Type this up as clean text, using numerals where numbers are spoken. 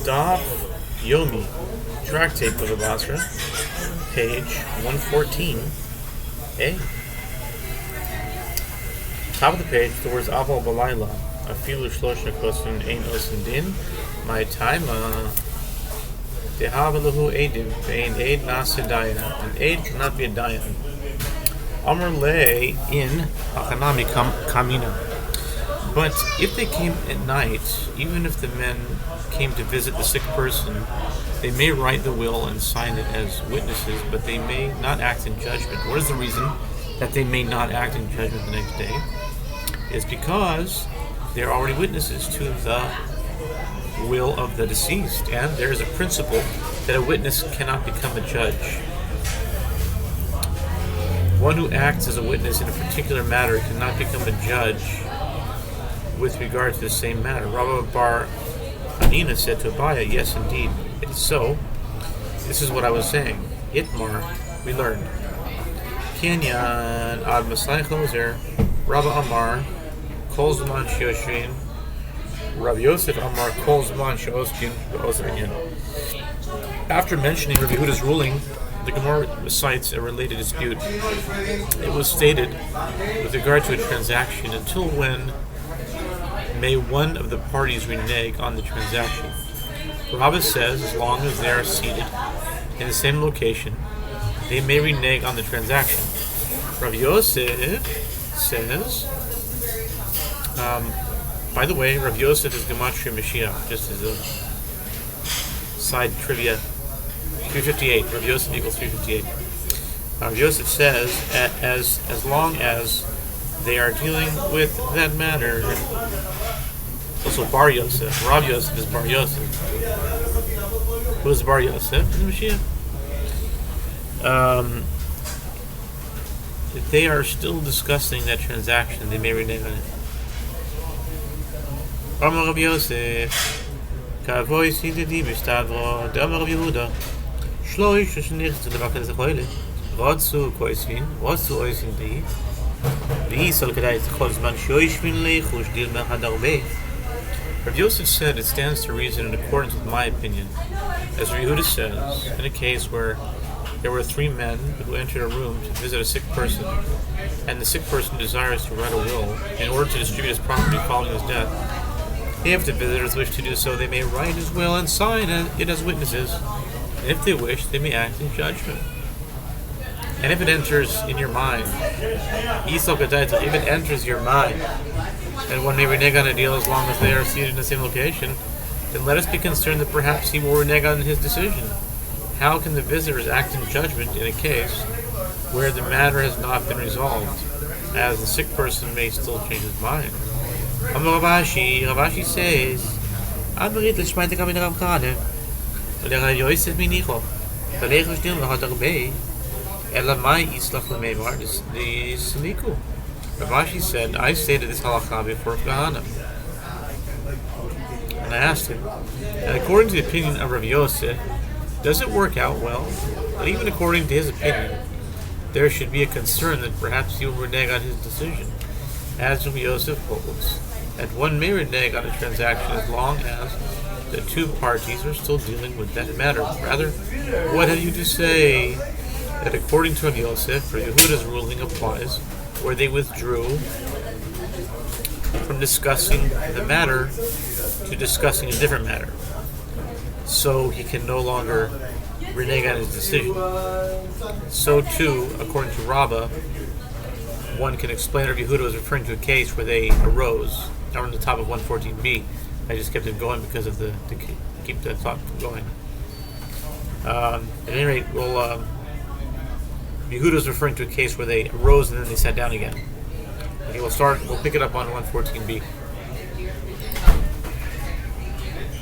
Daf Yomi, tractate of the Batra, page 114a. Top of the page, the words Aval Balayla, Afilu Shlosh Nekosin Ein Osin Din, my time, Dehavalahu Eidim, Ein Eid Nasidaya. An aid cannot be a dayan. Amr lay in Achanami Kamina. But if they came at night, even if the men came to visit the sick person, they may write the will and sign it as witnesses, but they may not act in judgment. What is the reason that they may not act in judgment the next day? It's because they're already witnesses to the will of the deceased, and there is a principle that a witness cannot become a judge. One who acts as a witness in a particular matter cannot become a judge with regard to the same matter. Rabbi Bar Hanina said to Abaya, yes, indeed, it is so. This is what I was saying. Itmar, we learned. Kenyan ad Masai Choser, Rabbi Amar, Kol Zman Shioshin, Rabbi Yosef Amar, Kol Zman Shioskin, Ba'ozrinyan. After mentioning Rabbi Yehuda's ruling, the Gemara cites a related dispute. It was stated with regard to a transaction, until when may one of the parties renege on the transaction. Bava says as long as they are seated in the same location, they may renege on the transaction. Rabbi Yosef says, by the way, Rabbi Yosef is Gematria Mashiach, just as a side trivia. 358. Rabbi Yosef equals 358. Rabbi Yosef says, as long as they are dealing with that matter. Also Bar Yosef. Rav Yosef is Bar Yosef. Who is Bar Yosef? The Mashiach. If they are still discussing that transaction, they may renege on it. Amar Rav Yosef. Kavoy Sididi B'Stavro. Amar Rav Yehuda. Shloish Shnichs to the Batra Zachoyle. Rodzu Koisvin. Rodzu Oisin Dei. Rav Yosef said it stands to reason in accordance with my opinion. As Yehuda says, in a case where there were three men who entered a room to visit a sick person, and the sick person desires to write a will in order to distribute his property following his death, if the visitors wish to do so, they may write his will and sign it as witnesses, and if they wish, they may act in judgment. And if it enters in your mind, if it enters your mind, and one may renege on a deal as long as they are seated in the same location, then let us be concerned that perhaps he will renege on his decision. How can the visitors act in judgment in a case where the matter has not been resolved, as the sick person may still change his mind? Ravashi says, Ravashi said, I stated this halakha before Kahana. And I asked him, and according to the opinion of Rav Yosef, does it work out well? But even according to his opinion, there should be a concern that perhaps he will renege on his decision. As Rav Yosef holds, that one may renege on a transaction as long as the two parties are still dealing with that matter. Rather, what have you to say? That according to Rav Yosef, Rav Yehuda's ruling applies where they withdrew from discussing the matter to discussing a different matter. So he can no longer renege on his decision. So too, according to Rabbah, one can explain Rav Yehuda was referring to a case where they arose. Now we're on the top of 114b. I just kept it going because of to keep that thought going. At any rate, Yehuda is referring to a case where they arose and then they sat down again. Okay, we'll pick it up on 114b.